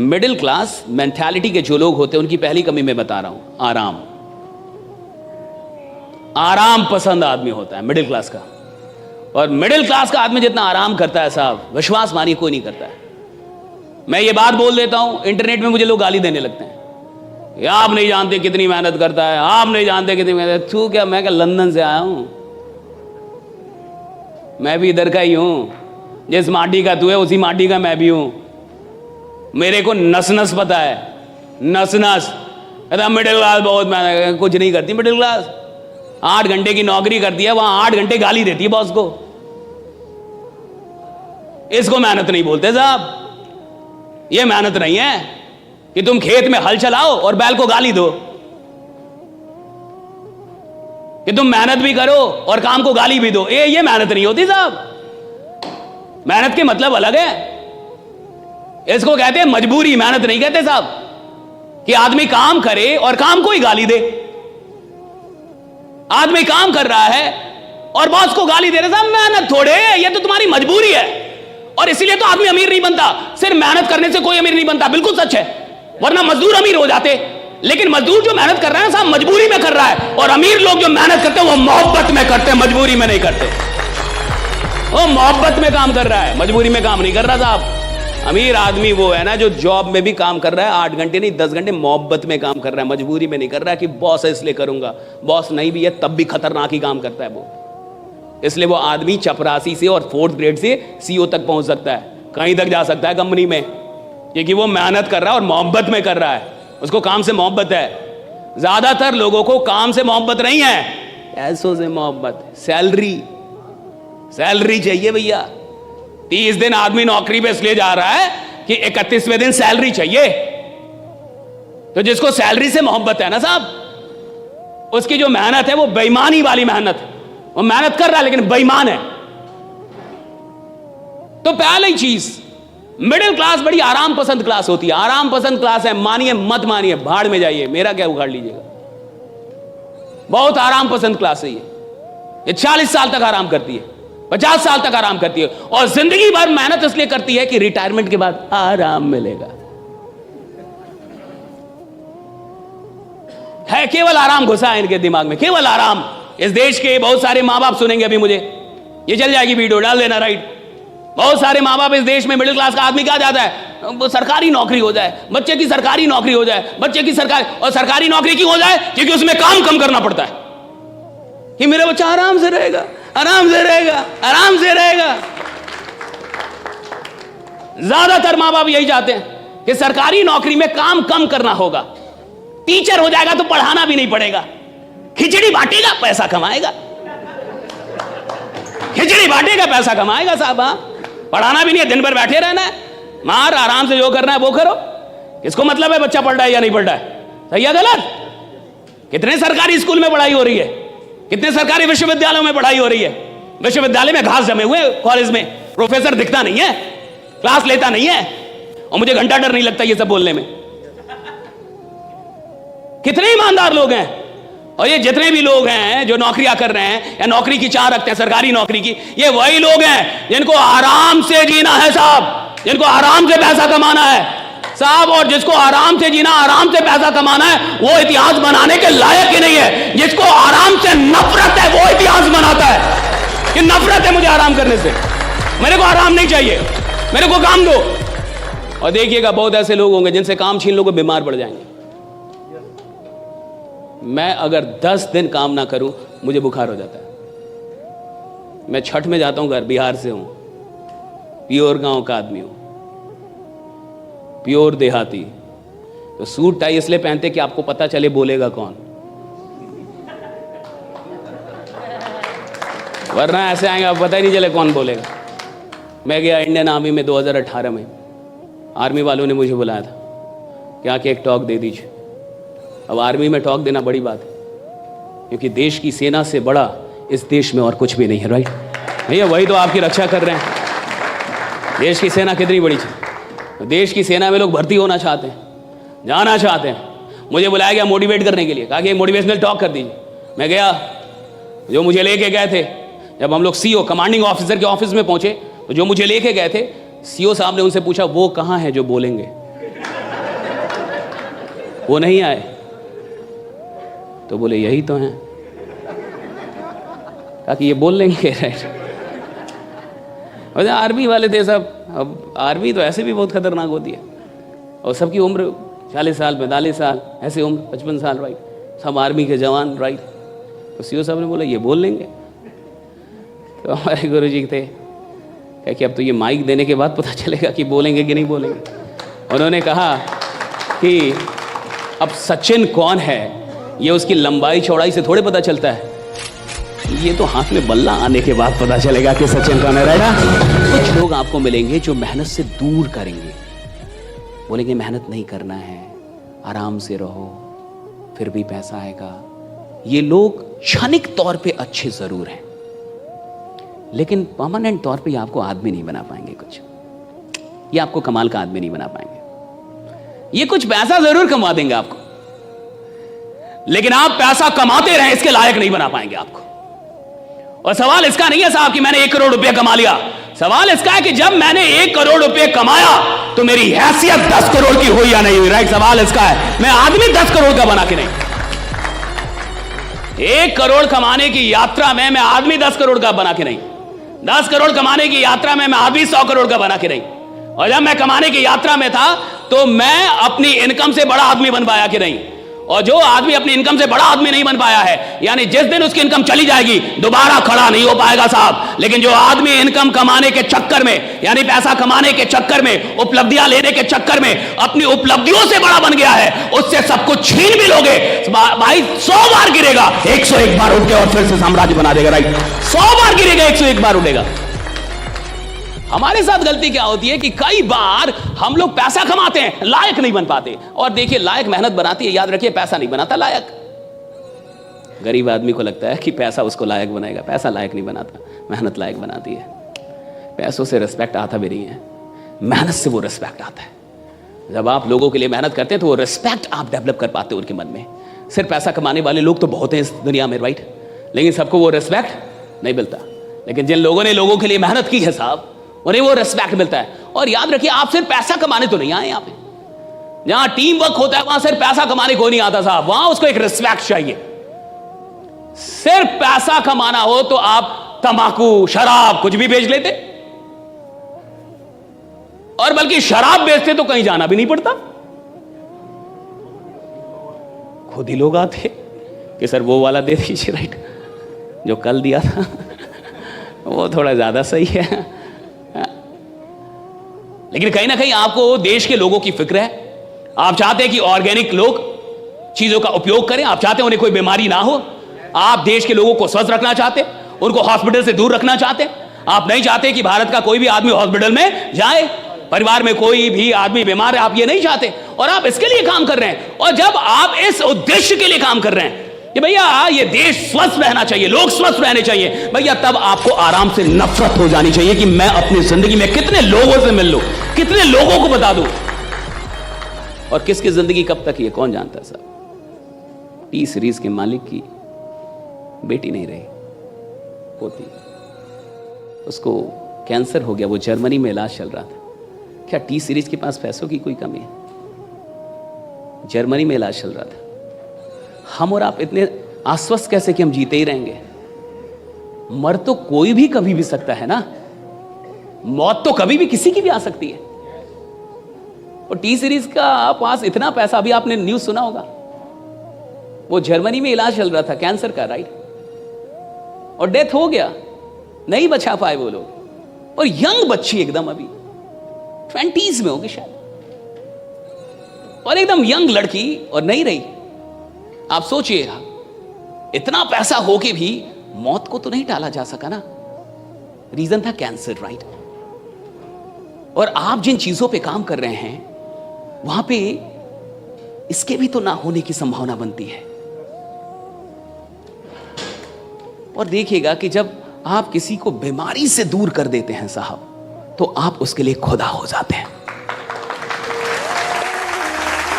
Middle class mentality के जो लोग होते हैं उनकी पहली कमी मैं बता रहा हूं, आराम। आराम पसंद आदमी होता है मिडिल क्लास का। और मिडिल क्लास का आदमी जितना आराम करता है साहब, विश्वास मानिए कोई नहीं करता है। मैं ये बात बोल देता हूं, इंटरनेट में मुझे लोग गाली देने लगते हैं, ये आप नहीं जानते कितनी मेहनत करता है, आप नहीं जानते कितनी मेहनत। तू क्या, मैं क्या लंदन से आया हूं? मैं भी इधर का ही हूं। जिस माटी का तू है उसी माटी का मैं भी हूं। मेरे को नस नस पता है, नस नस। मिडिल क्लास बहुत मेहनत, कुछ नहीं करती मिडिल क्लास। 8 घंटे की नौकरी करती है, वहां 8 घंटे गाली देती है बॉस को। इसको मेहनत नहीं बोलते साहब। ये मेहनत नहीं है कि तुम खेत में हल चलाओ और बैल को गाली दो, कि तुम मेहनत भी करो और काम को गाली भी दो। ये मेहनत नहीं होती साहब। मेहनत के मतलब अलग है। इसको कहते हैं मजबूरी, मेहनत नहीं कहते साहब। कि आदमी काम करे और काम को ही गाली दे। आदमी काम कर रहा है और बॉस को गाली दे रहे साहब, मेहनत थोड़े, ये तो तुम्हारी मजबूरी है। और इसीलिए तो आदमी अमीर नहीं बनता। सिर्फ मेहनत करने से कोई अमीर नहीं बनता, बिल्कुल सच है। वरना मजदूर अमीर हो जाते। लेकिन मजदूर जो मेहनत कर रहा है साहब, मजबूरी में कर रहा है। और अमीर लोग जो मेहनत करते हैं वो मोहब्बत में करते हैं, मजबूरी में नहीं करते। वो मोहब्बत में काम कर रहा है, मजबूरी में काम नहीं कर रहा साहब। अमीर आदमी वो है ना जो जॉब में भी काम कर रहा है, 8 घंटे नहीं 10 घंटे मोहब्बत में काम कर रहा है, मजबूरी में नहीं कर रहा है कि बॉस है इसलिए करूंगा। बॉस नहीं भी है तब भी खतरनाक ही काम करता है वो। इसलिए वो आदमी चपरासी से और 4th ग्रेड से CEO तक पहुंच सकता है, कहीं तक जा सकता है कंपनी में, क्योंकि वो मेहनत कर रहा है और मोहब्बत में कर रहा है। उसको काम से मोहब्बत है। ज्यादातर लोगों को काम से मोहब्बत नहीं है, पैसों से मोहब्बत। सैलरी चाहिए भैया। 30 दिन आदमी नौकरी पे इसलिए जा रहा है कि 31वें दिन सैलरी चाहिए। तो जिसको सैलरी से मोहब्बत है ना साहब, उसकी जो मेहनत है वो बेईमानी वाली मेहनत। वो मेहनत कर रहा है लेकिन बेईमान है। तो पहली चीज, मिडिल क्लास बड़ी आराम पसंद क्लास होती है। आराम पसंद क्लास है, मानिए मत मानिए, भाड़ में जाइए, मेरा क्या उखाड़ लीजिएगा। बहुत आराम पसंद क्लास है ये 40 साल तक आराम करती है, 50 साल तक आराम करती है। और जिंदगी भर मेहनत इसलिए करती है कि रिटायरमेंट के बाद आराम मिलेगा। है केवल आराम घुसा है इनके दिमाग में, केवल आराम। इस देश के बहुत सारे मां बाप सुनेंगे अभी मुझे, ये चल जाएगी वीडियो, डाल देना राइट। बहुत सारे मां बाप इस देश में, मिडिल क्लास का आदमी क्या चाहता है, सरकारी नौकरी हो जाए, बच्चे की सरकारी नौकरी हो जाए, बच्चे की सरकारी। और सरकारी नौकरी क्यों हो जाए? क्योंकि उसमें काम कम करना पड़ता है, कि मेरा बच्चा आराम से रहेगा, आराम से रहेगा, आराम से रहेगा। ज्यादातर मां बाप यही चाहते हैं कि सरकारी नौकरी में काम कम करना होगा। टीचर हो जाएगा तो पढ़ाना भी नहीं पड़ेगा, खिचड़ी बांटेगा पैसा कमाएगा, खिचड़ी बांटेगा पैसा कमाएगा साहब। पढ़ाना भी नहीं है, दिन भर बैठे रहना है, मार आराम से जो करना है वो करो। किसको मतलब है बच्चा पढ़ रहा है या नहीं पढ़ रहा है, सही है गलत? कितने सरकारी स्कूल में पढ़ाई हो रही है, कितने सरकारी विश्वविद्यालयों में पढ़ाई हो रही है। विश्वविद्यालय में घास जमे हुए, कॉलेज में प्रोफेसर दिखता नहीं है, क्लास लेता नहीं है, और मुझे घंटा डर नहीं लगता ये सब बोलने में। कितने ईमानदार लोग हैं। और ये जितने भी लोग हैं जो नौकरियां कर रहे हैं या नौकरी की चाह रखते हैं सरकारी नौकरी की, ये वही लोग हैं जिनको आराम से जीना है साहब, जिनको आराम से पैसा कमाना है साहब। और जिसको आराम से जीना, आराम से पैसा कमाना है, वो इतिहास बनाने के लायक ही नहीं है। जिसको आराम से नफरत है वो इतिहास बनाता है कि नफरत है मुझे आराम करने से, मेरे को आराम नहीं चाहिए, मेरे को काम दो। और देखिएगा बहुत ऐसे लोग होंगे जिनसे काम छीन लोगे, बीमार पड़ जाएंगे। मैं अगर 10 दिन काम ना करूं मुझे बुखार हो जाता है। मैं छठ में जाता हूं घर, बिहार से हूं, प्योर गांव का आदमी हूं, प्योर देहाती। तो सूट टाई इसलिए पहनते कि आपको पता चले बोलेगा कौन, वरना ऐसे आएंगे आप पता ही नहीं चले कौन बोलेगा। मैं गया इंडियन आर्मी में 2018 में, आर्मी वालों ने मुझे बुलाया था कि आके एक टॉक दे दीजिए। अब आर्मी में टॉक देना बड़ी बात है, क्योंकि देश की सेना से बड़ा इस देश में और कुछ भी नहीं है, राइट भैया? वही तो आपकी रक्षा कर रहे हैं। देश की सेना कितनी बड़ी है। देश की सेना में लोग भर्ती होना चाहते हैं, जाना चाहते हैं। मुझे बुलाया गया मोटिवेट करने के लिए, कहा कि मोटिवेशनल टॉक कर दीजिए। मैं गया, जो मुझे लेके गए थे, जब हम लोग CEO कमांडिंग ऑफिसर के ऑफिस में पहुंचे, तो जो मुझे लेके गए थे, CEO साहब ने उनसे पूछा वो कहाँ है जो बोलेंगे। वो नहीं आए। तो बोले यही तो हैं। कहा कि ये बोल लेंगे, राइट। और आर्मी वाले थे सब। अब आर्मी तो ऐसे भी बहुत खतरनाक होती है, और सबकी उम्र 40 साल 45 साल, ऐसे उम्र 55 साल, राइट। सब आर्मी के जवान, राइट। तो सीओ साहब ने बोला ये बोल लेंगे। तो हमारे गुरुजी थे, कहा कि अब तो ये माइक देने के बाद पता चलेगा कि बोलेंगे कि नहीं बोलेंगे। उन्होंने कहा कि अब सचिन कौन है ये उसकी लंबाई चौड़ाई से थोड़े पता चलता है, ये तो हाथ में बल्ला आने के बाद पता चलेगा कि सचिन कौन है, राइट। कुछ लोग आपको मिलेंगे जो मेहनत से दूर करेंगे, बोलेंगे मेहनत नहीं करना है, आराम से रहो, फिर भी पैसा आएगा। ये लोग क्षणिक तौर पे अच्छे जरूर हैं, लेकिन परमानेंट तौर पे ये आपको आदमी नहीं बना पाएंगे। कुछ ये आपको कमाल का आदमी नहीं बना पाएंगे। ये कुछ पैसा जरूर कमा देंगे आपको, लेकिन आप पैसा कमाते रहें इसके लायक नहीं बना पाएंगे आपको। और सवाल इसका नहीं है साहब कि मैंने 1 करोड़ रुपया कमा लिया। सवाल इसका है कि जब मैंने 1 करोड़ रुपए कमाया तो मेरी हैसियत 10 करोड़ की हुई या नहीं हुई, राइट। सवाल इसका है, मैं आदमी 10 करोड़ का बना के नहीं। 1 करोड़ कमाने की यात्रा में मैं आदमी 10 करोड़ का बना के नहीं। 10 करोड़ कमाने की यात्रा में मैं आदमी 100 करोड़ का बना के नहीं। और जब मैं कमाने की यात्रा में था तो मैं अपनी इनकम से बड़ा आदमी बन पाया कि नहीं। और जो आदमी अपनी इनकम से बड़ा आदमी नहीं बन पाया है, यानी जिस दिन उसकी इनकम चली जाएगी दोबारा खड़ा नहीं हो पाएगा साहब। लेकिन जो आदमी इनकम कमाने के चक्कर में, यानी पैसा कमाने के चक्कर में, उपलब्धियां लेने के चक्कर में अपनी उपलब्धियों से बड़ा बन गया है, उससे सब कुछ छीन भी लोगे भाई, 100 बार गिरेगा, 101 बार उठ के और फिर से साम्राज्य बना देगा, राइट। 100 बार गिरेगा, 101 बार उठेगा। हमारे साथ गलती क्या होती है कि कई बार हम लोग पैसा कमाते हैं, लायक नहीं बन पाते। और देखिए, लायक मेहनत बनाती है, याद रखिए, पैसा नहीं बनाता लायक। गरीब आदमी को लगता है कि पैसा उसको लायक बनाएगा, पैसा लायक नहीं बनाता, मेहनत लायक बनाती है। पैसों से रिस्पेक्ट आता भी नहीं है, मेहनत से वो रिस्पेक्ट आता है। जब आप लोगों के लिए मेहनत करते हैं तो वो रिस्पेक्ट आप डेवलप कर पाते हो उनके मन में। सिर्फ पैसा कमाने वाले लोग तो बहुत हैं इस दुनिया में, राइट, लेकिन सबको वो रिस्पेक्ट नहीं मिलता। लेकिन जिन लोगों ने लोगों के लिए मेहनत की है साहब, उन्हें वो रिस्पेक्ट मिलता है। और याद रखिए, आप सिर्फ पैसा कमाने तो नहीं आए यहाँ पे। जहां टीम वर्क होता है वहां सिर्फ पैसा कमाने को नहीं आता साहब, वहां उसको एक रिस्पेक्ट चाहिए। सिर्फ पैसा कमाना हो तो आप तंबाकू, शराब कुछ भी बेच लेते, और बल्कि शराब बेचते तो कहीं जाना भी नहीं पड़ता। खुद ही लोग आते कि सर वो वाला दे दीजिए, राइट, जो कल दिया था वो थोड़ा ज्यादा सही है। लेकिन कहीं ना कहीं आपको देश के लोगों की फिक्र है। आप चाहते हैं कि ऑर्गेनिक लोग चीजों का उपयोग करें, आप चाहते हैं उन्हें कोई बीमारी ना हो, आप देश के लोगों को स्वस्थ रखना चाहते, उनको हॉस्पिटल से दूर रखना चाहते। आप नहीं चाहते कि भारत का कोई भी आदमी हॉस्पिटल में जाए, परिवार में कोई भी आदमी बीमार है, आप ये नहीं चाहते, और आप इसके लिए काम कर रहे हैं। और जब आप इस उद्देश्य के लिए काम कर रहे हैं कि भैया ये देश स्वस्थ रहना चाहिए, लोग स्वस्थ रहने चाहिए, भैया तब आपको आराम से नफरत हो जानी चाहिए कि मैं अपनी जिंदगी में कितने लोगों से मिल लूं, कितने लोगों को बता दूं, और किसकी जिंदगी कब तक ये कौन जानता है साहब। टी सीरीज के मालिक की बेटी नहीं रही, पोती, उसको कैंसर हो गया, वो जर्मनी में इलाज चल रहा था। क्या टी सीरीज के पास पैसों की कोई कमी है? जर्मनी में इलाज चल रहा था। हम और आप इतने आश्वस्त कैसे कि हम जीते ही रहेंगे? मर तो कोई भी कभी भी सकता है ना, मौत तो कभी भी किसी की भी आ सकती है। और टी सीरीज का पास इतना पैसा, अभी आपने न्यूज सुना होगा, वो जर्मनी में इलाज चल रहा था कैंसर का, राइट, और डेथ हो गया, नहीं बचा पाए वो लोग। और यंग बच्ची एकदम अभी 20s में होगी शायद, और एकदम यंग लड़की, और नहीं रही। आप सोचिए, इतना पैसा होके भी मौत को तो नहीं टाला जा सका ना, रीजन था कैंसर, राइट। और आप जिन चीजों पे काम कर रहे हैं वहां पे इसके भी तो ना होने की संभावना बनती है। और देखिएगा कि जब आप किसी को बीमारी से दूर कर देते हैं साहब, तो आप उसके लिए खुदा हो जाते हैं।